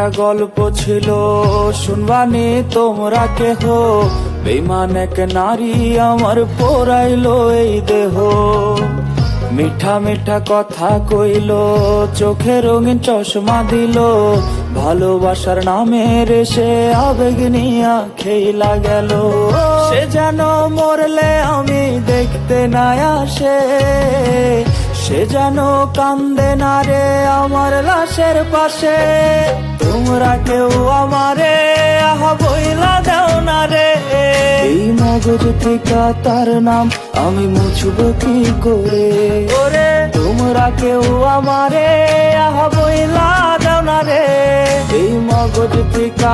একটা গল্প ছিল, শুনবানি তোমরা কেহ। বেঈমান এক নারী আমার পোড়াইলো এই দেহ। মিঠা মিঠা কথা কইল, চোখে রঙিন চশমা দিল, ভালোবাসার নামের সে আবেগ নিয়া খেইলা গেল। সে যেন মরলে আমি দেখতে না আসে, সে যেন কান্দে না রে আমার লাশের পাশে। তোমরা কেউ আমারে আহা বইলা দাও না রে, এই মগজ থেকে তার নাম আমি মুছব কি করে। ওরে তোমরা কেউ আমারে আহা বইলা দাও না রে, এই মগজ থেকে